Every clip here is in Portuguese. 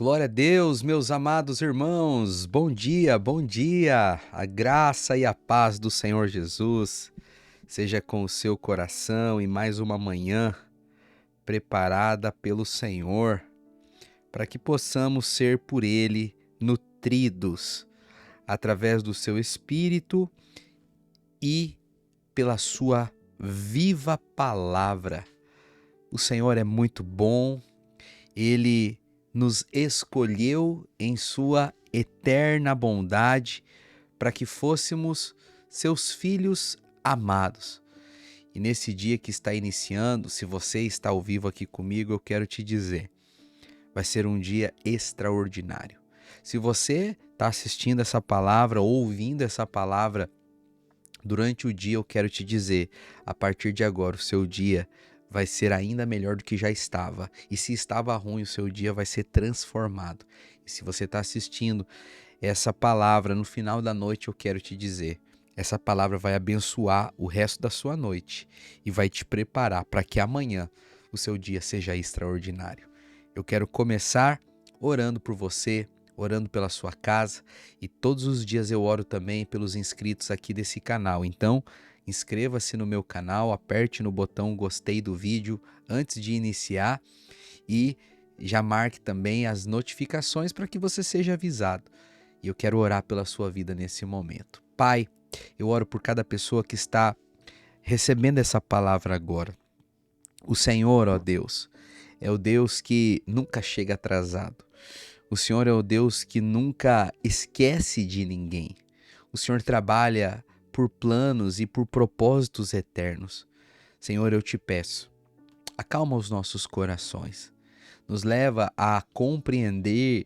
Glória a Deus, meus amados irmãos, bom dia, bom dia. A graça e a paz do Senhor Jesus seja com o seu coração e mais uma manhã preparada pelo Senhor, para que possamos ser por Ele nutridos através do seu Espírito e pela sua viva palavra. O Senhor é muito bom, Ele nos escolheu em sua eterna bondade para que fôssemos seus filhos amados. E nesse dia que está iniciando, se você está ao vivo aqui comigo, eu quero te dizer, vai ser um dia extraordinário. Se você está assistindo essa palavra, ouvindo essa palavra durante o dia, eu quero te dizer, a partir de agora, o seu dia vai ser ainda melhor do que já estava. E se estava ruim, o seu dia vai ser transformado. E se você está assistindo essa palavra no final da noite, eu quero te dizer, essa palavra vai abençoar o resto da sua noite e vai te preparar para que amanhã o seu dia seja extraordinário. Eu quero começar orando por você, orando pela sua casa, e todos os dias eu oro também pelos inscritos aqui desse canal. Então, inscreva-se no meu canal, aperte no botão gostei do vídeo antes de iniciar e já marque também as notificações para que você seja avisado. E eu quero orar pela sua vida nesse momento. Pai, eu oro por cada pessoa que está recebendo essa palavra agora. O Senhor, ó Deus, é o Deus que nunca chega atrasado. O Senhor é o Deus que nunca esquece de ninguém. O Senhor trabalha por planos e por propósitos eternos. Senhor, eu te peço, acalma os nossos corações. Nos leva a compreender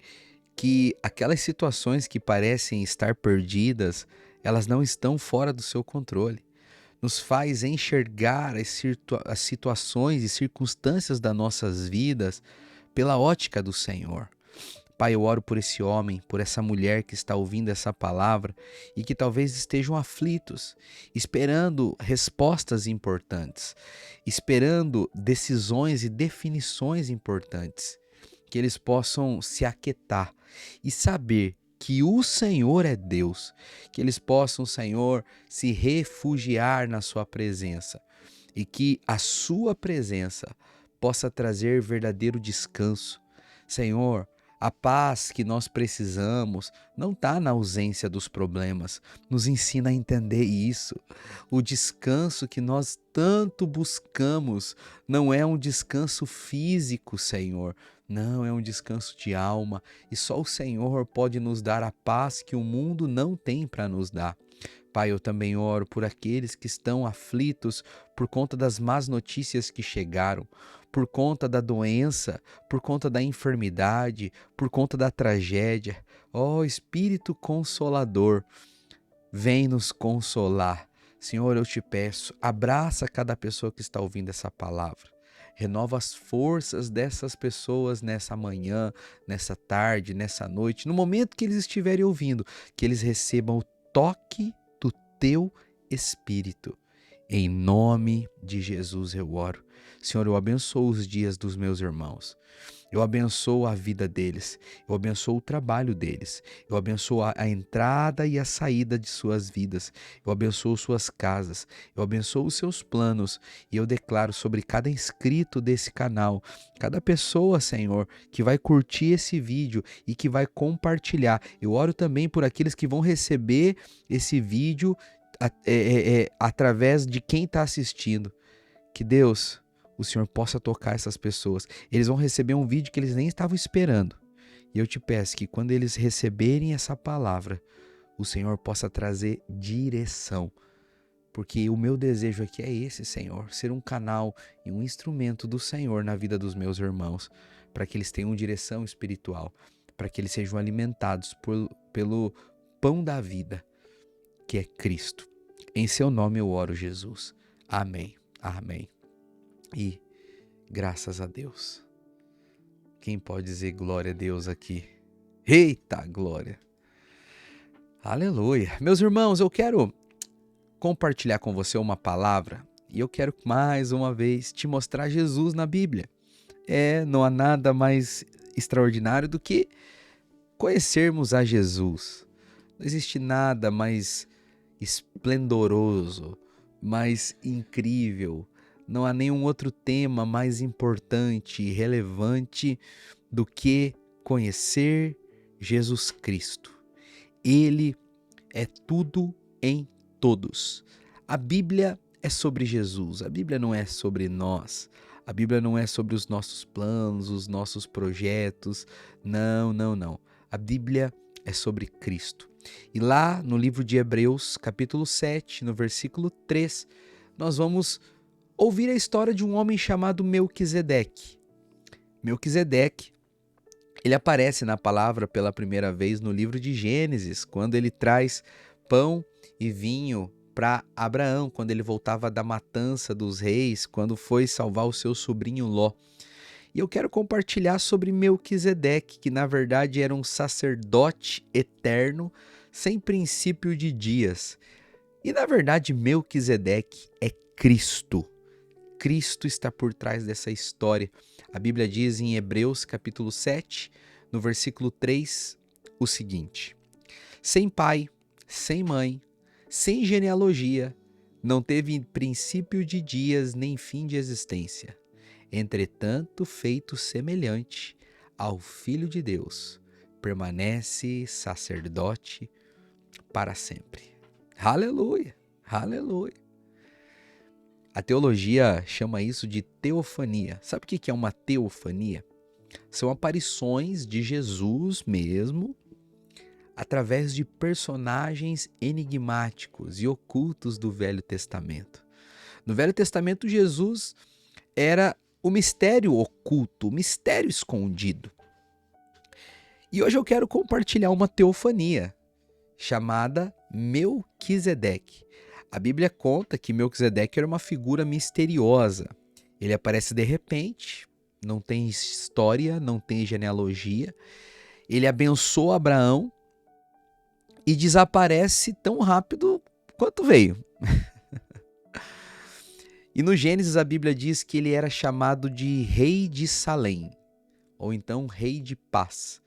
que aquelas situações que parecem estar perdidas, elas não estão fora do seu controle. Nos faz enxergar as situações e circunstâncias das nossas vidas pela ótica do Senhor. Pai, eu oro por esse homem, por essa mulher que está ouvindo essa palavra e que talvez estejam aflitos, esperando respostas importantes, esperando decisões e definições importantes, que eles possam se aquietar e saber que o Senhor é Deus, que eles possam, Senhor, se refugiar na sua presença e que a sua presença possa trazer verdadeiro descanso. Senhor, a paz que nós precisamos não está na ausência dos problemas. Nos ensina a entender isso. O descanso que nós tanto buscamos não é um descanso físico, Senhor. Não, é um descanso de alma. E só o Senhor pode nos dar a paz que o mundo não tem para nos dar. Pai, eu também oro por aqueles que estão aflitos por conta das más notícias que chegaram, por conta da doença, por conta da enfermidade, por conta da tragédia. Ó Espírito Consolador, vem nos consolar. Senhor, eu te peço, abraça cada pessoa que está ouvindo essa palavra. Renova as forças dessas pessoas nessa manhã, nessa tarde, nessa noite, no momento que eles estiverem ouvindo, que eles recebam o toque do teu Espírito. Em nome de Jesus eu oro. Senhor, eu abençoo os dias dos meus irmãos. Eu abençoo a vida deles. Eu abençoo o trabalho deles. Eu abençoo a entrada e a saída de suas vidas. Eu abençoo suas casas. Eu abençoo os seus planos. E eu declaro sobre cada inscrito desse canal, cada pessoa, Senhor, que vai curtir esse vídeo e que vai compartilhar. Eu oro também por aqueles que vão receber esse vídeo através de quem está assistindo. Que Deus, o Senhor possa tocar essas pessoas. Eles vão receber um vídeo que eles nem estavam esperando. E eu te peço que quando eles receberem essa palavra, o Senhor possa trazer direção. Porque o meu desejo aqui é esse, Senhor, ser um canal e um instrumento do Senhor na vida dos meus irmãos, para que eles tenham direção espiritual, para que eles sejam alimentados pelo pão da vida, que é Cristo. Em seu nome eu oro, Jesus. Amém. Amém. E graças a Deus. Quem pode dizer glória a Deus aqui? Eita glória! Aleluia! Meus irmãos, eu quero compartilhar com você uma palavra e eu quero mais uma vez te mostrar Jesus na Bíblia. Não há nada mais extraordinário do que conhecermos a Jesus. Não existe nada mais esplendoroso, mais incrível. Não há nenhum outro tema mais importante e relevante do que conhecer Jesus Cristo. Ele é tudo em todos. A Bíblia é sobre Jesus, a Bíblia não é sobre nós. A Bíblia não é sobre os nossos planos, os nossos projetos. Não, não, não. A Bíblia é sobre Cristo. E lá no livro de Hebreus, capítulo 7, no versículo 3, nós vamos ouvir a história de um homem chamado Melquisedeque. Melquisedeque, ele aparece na palavra pela primeira vez no livro de Gênesis, quando ele traz pão e vinho para Abraão, quando ele voltava da matança dos reis, quando foi salvar o seu sobrinho Ló. E eu quero compartilhar sobre Melquisedeque, que na verdade era um sacerdote eterno, sem princípio de dias. E na verdade Melquisedeque é Cristo. Cristo está por trás dessa história. A Bíblia diz em Hebreus capítulo 7, no versículo 3, o seguinte: sem pai, sem mãe, sem genealogia, não teve princípio de dias nem fim de existência. Entretanto, feito semelhante ao Filho de Deus, permanece sacerdote para sempre. Aleluia, aleluia. A teologia chama isso de teofania. Sabe o que é uma teofania? São aparições de Jesus mesmo, através de personagens enigmáticos e ocultos do Velho Testamento. No Velho Testamento, Jesus era o mistério oculto, o mistério escondido. E hoje eu quero compartilhar uma teofania chamada Melquisedeque. A Bíblia conta que Melquisedeque era uma figura misteriosa. Ele aparece de repente, não tem história, não tem genealogia. Ele abençoa Abraão e desaparece tão rápido quanto veio. E no Gênesis a Bíblia diz que ele era chamado de Rei de Salém, ou então Rei de Paz,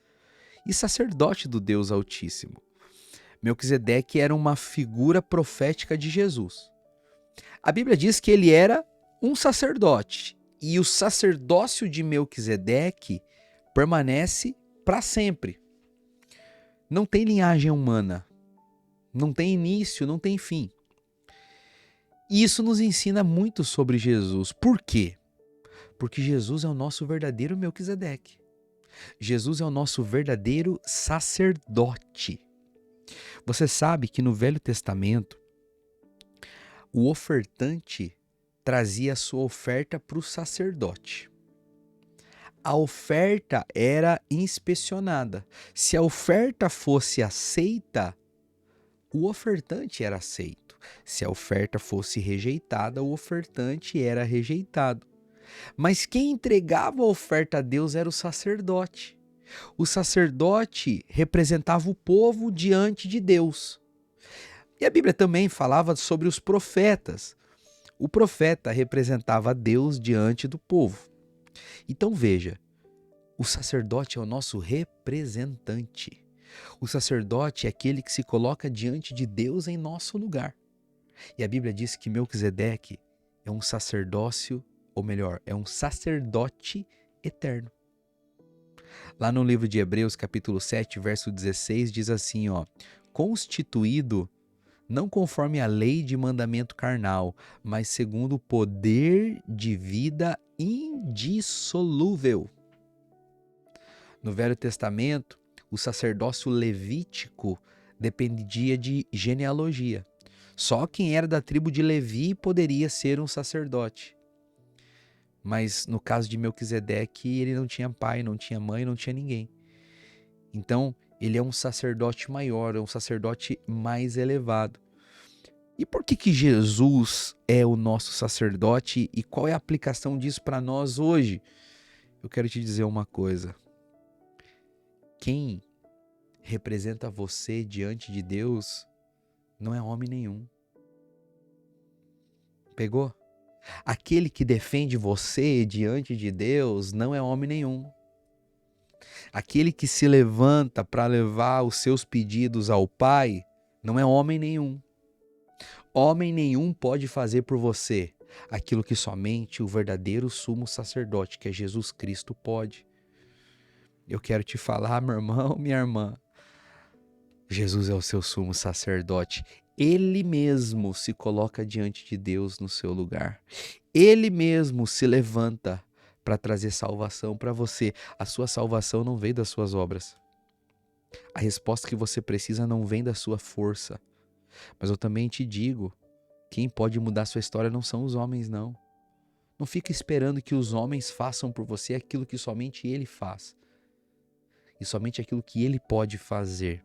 e sacerdote do Deus Altíssimo. Melquisedeque era uma figura profética de Jesus. A Bíblia diz que ele era um sacerdote, e o sacerdócio de Melquisedeque permanece para sempre. Não tem linhagem humana, não tem início, não tem fim. E isso nos ensina muito sobre Jesus. Por quê? Porque Jesus é o nosso verdadeiro Melquisedeque. Jesus é o nosso verdadeiro sacerdote. Você sabe que no Velho Testamento, o ofertante trazia a sua oferta para o sacerdote. A oferta era inspecionada. Se a oferta fosse aceita, o ofertante era aceito. Se a oferta fosse rejeitada, o ofertante era rejeitado. Mas quem entregava a oferta a Deus era o sacerdote. O sacerdote representava o povo diante de Deus. E a Bíblia também falava sobre os profetas. O profeta representava Deus diante do povo. Então veja, o sacerdote é o nosso representante. O sacerdote é aquele que se coloca diante de Deus em nosso lugar. E a Bíblia diz que Melquisedeque é um sacerdócio, ou melhor, é um sacerdote eterno. Lá no livro de Hebreus, capítulo 7, verso 16, diz assim, constituído não conforme a lei de mandamento carnal, mas segundo o poder de vida indissolúvel. No Velho Testamento, o sacerdócio levítico dependia de genealogia. Só quem era da tribo de Levi poderia ser um sacerdote. Mas no caso de Melquisedeque, ele não tinha pai, não tinha mãe, não tinha ninguém. Então, ele é um sacerdote maior, é um sacerdote mais elevado. E por que Jesus é o nosso sacerdote e qual é a aplicação disso para nós hoje? Eu quero te dizer uma coisa. Quem representa você diante de Deus não é homem nenhum. Pegou? Aquele que defende você diante de Deus não é homem nenhum. Aquele que se levanta para levar os seus pedidos ao Pai não é homem nenhum. Homem nenhum pode fazer por você aquilo que somente o verdadeiro sumo sacerdote, que é Jesus Cristo, pode. Eu quero te falar, meu irmão, minha irmã, Jesus é o seu sumo sacerdote. Ele mesmo se coloca diante de Deus no seu lugar. Ele mesmo se levanta para trazer salvação para você. A sua salvação não vem das suas obras. A resposta que você precisa não vem da sua força. Mas eu também te digo, quem pode mudar sua história não são os homens, não. Não fica esperando que os homens façam por você aquilo que somente Ele faz. E somente aquilo que Ele pode fazer.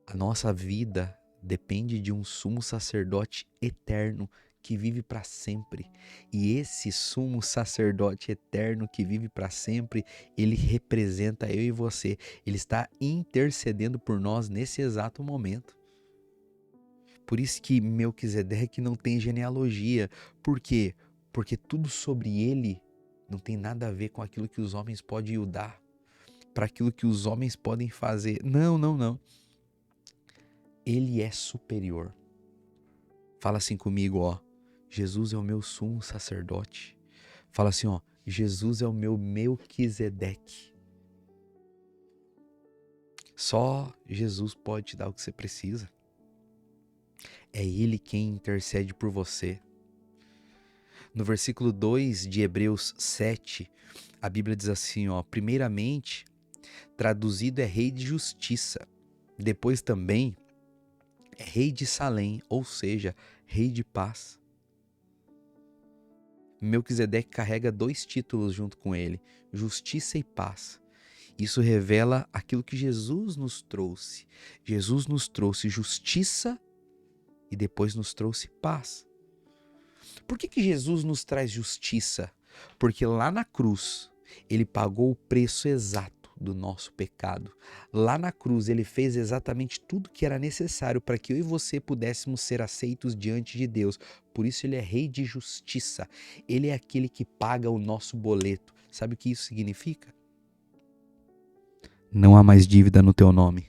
A nossa vida depende de um sumo sacerdote eterno que vive para sempre. E esse sumo sacerdote eterno que vive para sempre, ele representa eu e você. Ele está intercedendo por nós nesse exato momento. Por isso que Melquisedeque não tem genealogia. Por quê? Porque tudo sobre ele não tem nada a ver com aquilo que os homens podem o dar, para aquilo que os homens podem fazer. Não, não, não. Ele é superior. Fala assim comigo, ó. Jesus é o meu sumo sacerdote. Fala assim, ó. Jesus é o meu Melquisedeque. Só Jesus pode te dar o que você precisa. É Ele quem intercede por você. No versículo 2 de Hebreus 7, a Bíblia diz assim, ó. Primeiramente, traduzido é Rei de Justiça. Depois também é Rei de Salém, ou seja, Rei de Paz. Melquisedeque carrega 2 títulos junto com ele, justiça e paz. Isso revela aquilo que Jesus nos trouxe. Jesus nos trouxe justiça e depois nos trouxe paz. Por que Jesus nos traz justiça? Porque lá na cruz, ele pagou o preço exato do nosso pecado. Lá na cruz, ele fez exatamente tudo que era necessário para que eu e você pudéssemos ser aceitos diante de Deus. Por isso ele é Rei de Justiça. Ele é aquele que paga o nosso boleto. Sabe o que isso significa? Não há mais dívida no teu nome.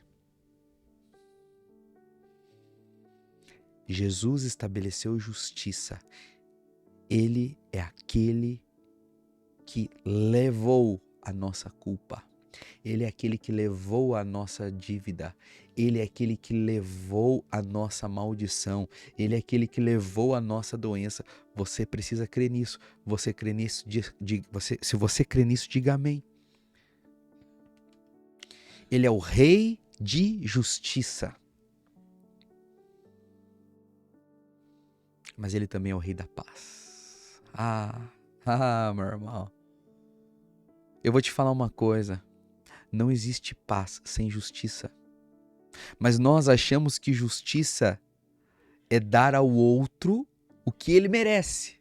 Jesus estabeleceu justiça. Ele é aquele que levou a nossa culpa. Ele é aquele que levou a nossa dívida. Ele é aquele que levou a nossa maldição. Ele é aquele que levou a nossa doença. Você precisa crer nisso. Você crê nisso? Se você crê nisso, diga amém. Ele é o Rei de Justiça. Mas ele também é o Rei da Paz. Meu irmão. Eu vou te falar uma coisa. Não existe paz sem justiça. Mas nós achamos que justiça é dar ao outro o que ele merece.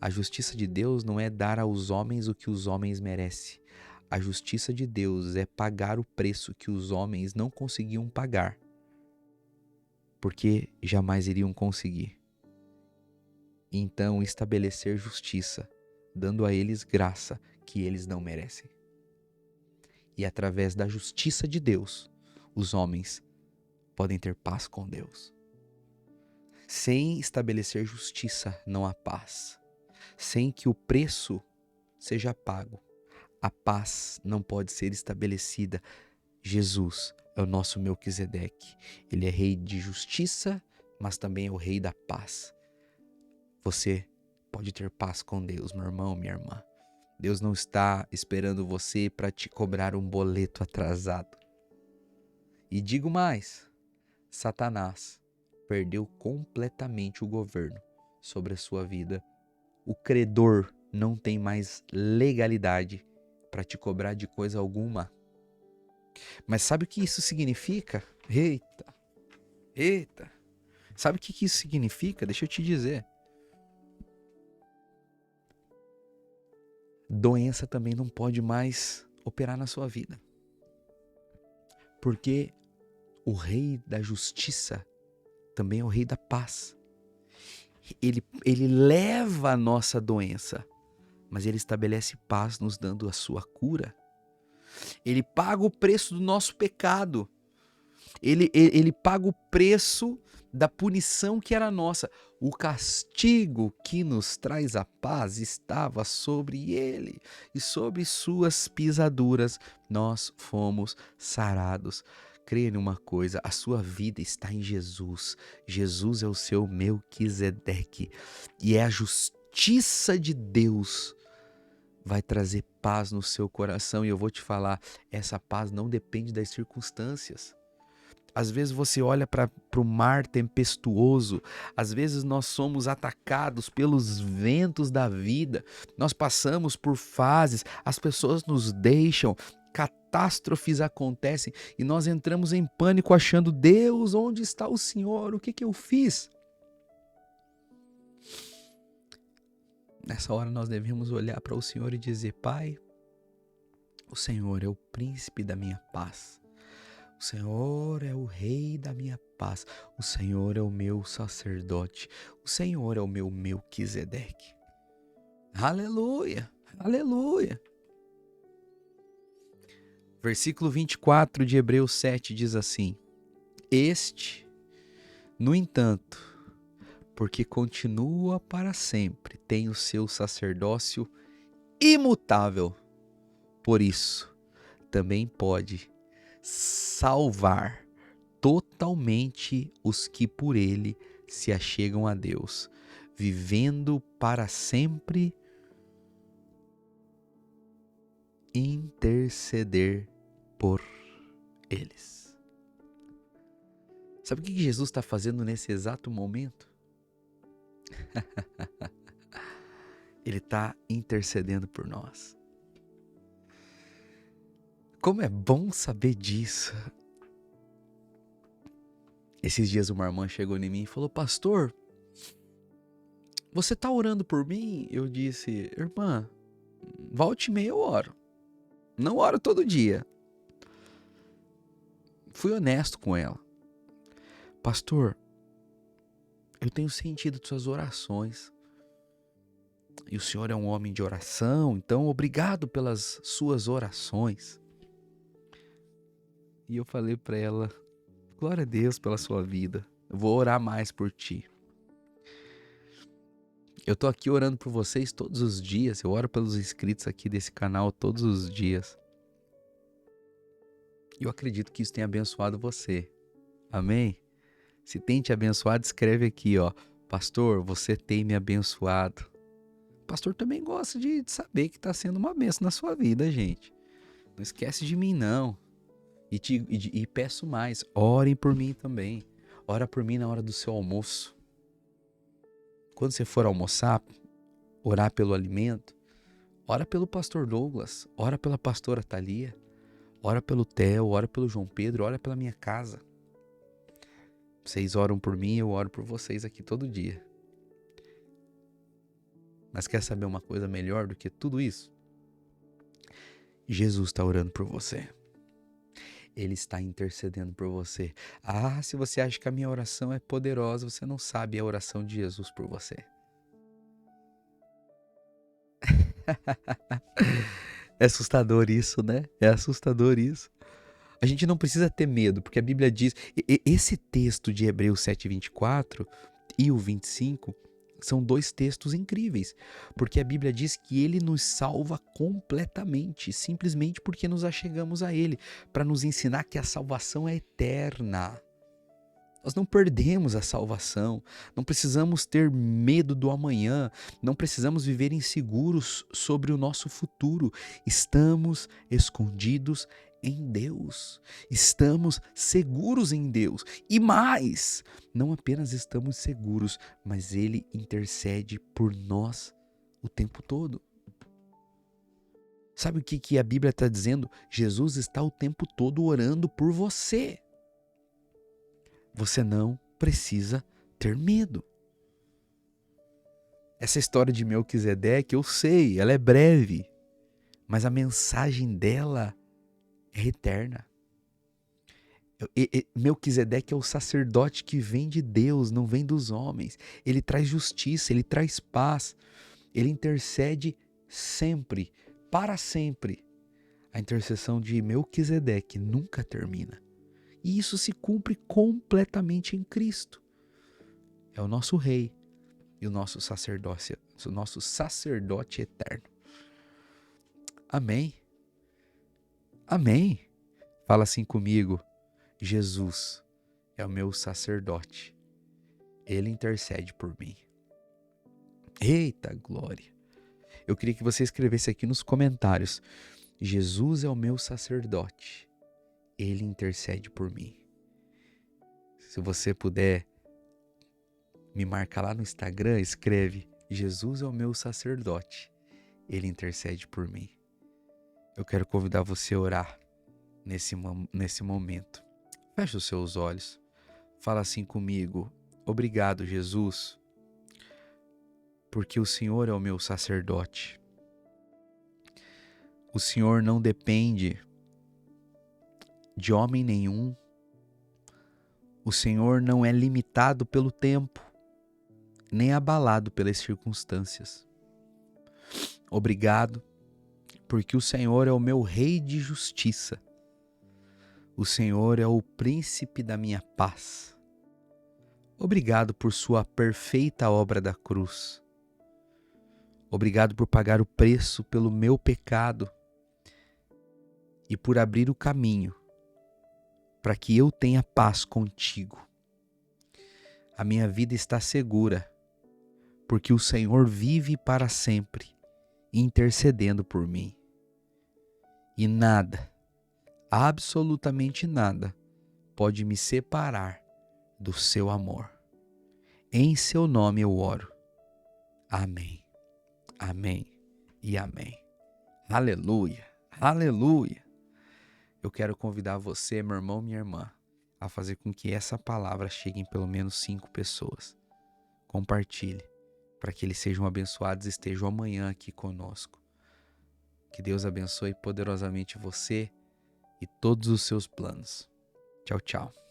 A justiça de Deus não é dar aos homens o que os homens merecem. A justiça de Deus é pagar o preço que os homens não conseguiam pagar, porque jamais iriam conseguir. Então, estabelecer justiça, dando a eles graça que eles não merecem. E através da justiça de Deus, os homens podem ter paz com Deus. Sem estabelecer justiça, não há paz. Sem que o preço seja pago, a paz não pode ser estabelecida. Jesus é o nosso Melquisedeque. Ele é Rei de Justiça, mas também é o Rei da Paz. Você pode ter paz com Deus, meu irmão, minha irmã. Deus não está esperando você para te cobrar um boleto atrasado. E digo mais, Satanás perdeu completamente o governo sobre a sua vida. O credor não tem mais legalidade para te cobrar de coisa alguma. Mas sabe o que isso significa? Eita. Sabe o que isso significa? Deixa eu te dizer. Doença também não pode mais operar na sua vida. Porque o Rei da Justiça também é o Rei da Paz. Ele leva a nossa doença, mas ele estabelece paz nos dando a sua cura. Ele paga o preço do nosso pecado. Ele paga o preço da punição que era nossa. O castigo que nos traz a paz estava sobre ele, e sobre suas pisaduras nós fomos sarados. Creia numa coisa, a sua vida está em Jesus. Jesus é o seu Melquisedeque, e é a justiça de Deus vai trazer paz no seu coração. E eu vou te falar, essa paz não depende das circunstâncias. Às vezes você olha para o mar tempestuoso, às vezes nós somos atacados pelos ventos da vida, nós passamos por fases, as pessoas nos deixam, catástrofes acontecem e nós entramos em pânico achando: Deus, onde está o Senhor? O que eu fiz? Nessa hora nós devemos olhar para o Senhor e dizer: Pai, o Senhor é o príncipe da minha paz. O Senhor é o rei da minha paz. O Senhor é o meu sacerdote. O Senhor é o meu Melquisedeque. Aleluia, aleluia. Versículo 24 de Hebreus 7 diz assim: Este, no entanto, porque continua para sempre, tem o seu sacerdócio imutável. Por isso, também pode salvar totalmente os que por ele se achegam a Deus, vivendo para sempre, interceder por eles. Sabe o que Jesus está fazendo nesse exato momento? Ele está intercedendo por nós. Como é bom saber disso. Esses dias uma irmã chegou em mim e falou: Pastor, você está orando por mim? Eu disse: Irmã, volte e meia eu oro. Não oro todo dia. Fui honesto com ela. Pastor, eu tenho sentido suas orações. E o senhor é um homem de oração, então obrigado pelas suas orações. E eu falei para ela: glória a Deus pela sua vida. Eu vou orar mais por ti. Eu tô aqui orando por vocês todos os dias. Eu oro pelos inscritos aqui desse canal todos os dias. E eu acredito que isso tenha abençoado você. Amém? Se tem te abençoado, escreve aqui, ó: Pastor, você tem me abençoado. O pastor também gosta de saber que está sendo uma bênção na sua vida, gente. Não esquece de mim, não. E peço mais, orem por mim também. Ora por mim na hora do seu almoço. Quando você for almoçar, orar pelo alimento, ora pelo pastor Douglas, ora pela pastora Thalia, ora pelo Theo, ora pelo João Pedro, ora pela minha casa. Vocês oram por mim, eu oro por vocês aqui todo dia. Mas quer saber uma coisa melhor do que tudo isso? Jesus está orando por você. Ele está intercedendo por você. Ah, se você acha que a minha oração é poderosa, você não sabe a oração de Jesus por você. É assustador isso, né? É assustador isso. A gente não precisa ter medo, porque a Bíblia diz... Esse texto de Hebreus 7:24 e o 25 são dois textos incríveis, porque a Bíblia diz que ele nos salva completamente, simplesmente porque nos achegamos a ele, para nos ensinar que a salvação é eterna. Nós não perdemos a salvação, não precisamos ter medo do amanhã, não precisamos viver inseguros sobre o nosso futuro. Estamos escondidos em Deus, estamos seguros em Deus. E mais, não apenas estamos seguros, mas Ele intercede por nós o tempo todo. Sabe o que a Bíblia está dizendo? Jesus está o tempo todo orando por você. Você não precisa ter medo. Essa história de Melquisedeque, eu sei, ela é breve, mas a mensagem dela é eterna. Melquisedeque é o sacerdote que vem de Deus, não vem dos homens. Ele traz justiça, ele traz paz. Ele intercede sempre, para sempre. A intercessão de Melquisedeque nunca termina. E isso se cumpre completamente em Cristo. É o nosso rei e o nosso sacerdote eterno. Amém? Amém? Fala assim comigo. Jesus é o meu sacerdote. Ele intercede por mim. Eita glória! Eu queria que você escrevesse aqui nos comentários. Jesus é o meu sacerdote. Ele intercede por mim. Se você puder me marcar lá no Instagram, escreve: Jesus é o meu sacerdote. Ele intercede por mim. Eu quero convidar você a orar nesse momento. Feche os seus olhos. Fala assim comigo: obrigado, Jesus, porque o Senhor é o meu sacerdote. O Senhor não depende de homem nenhum. O Senhor não é limitado pelo tempo, nem abalado pelas circunstâncias. Obrigado, porque o Senhor é o meu Rei de justiça. O Senhor é o príncipe da minha paz. Obrigado por sua perfeita obra da cruz. Obrigado por pagar o preço pelo meu pecado e por abrir o caminho para que eu tenha paz contigo. A minha vida está segura, porque o Senhor vive para sempre, intercedendo por mim. E nada, absolutamente nada, pode me separar do seu amor. Em seu nome eu oro. Amém. Amém e amém. Aleluia, aleluia. Eu quero convidar você, meu irmão, minha irmã, a fazer com que essa palavra chegue em pelo menos 5 pessoas. Compartilhe, para que eles sejam abençoados e estejam amanhã aqui conosco. Que Deus abençoe poderosamente você e todos os seus planos. Tchau, tchau.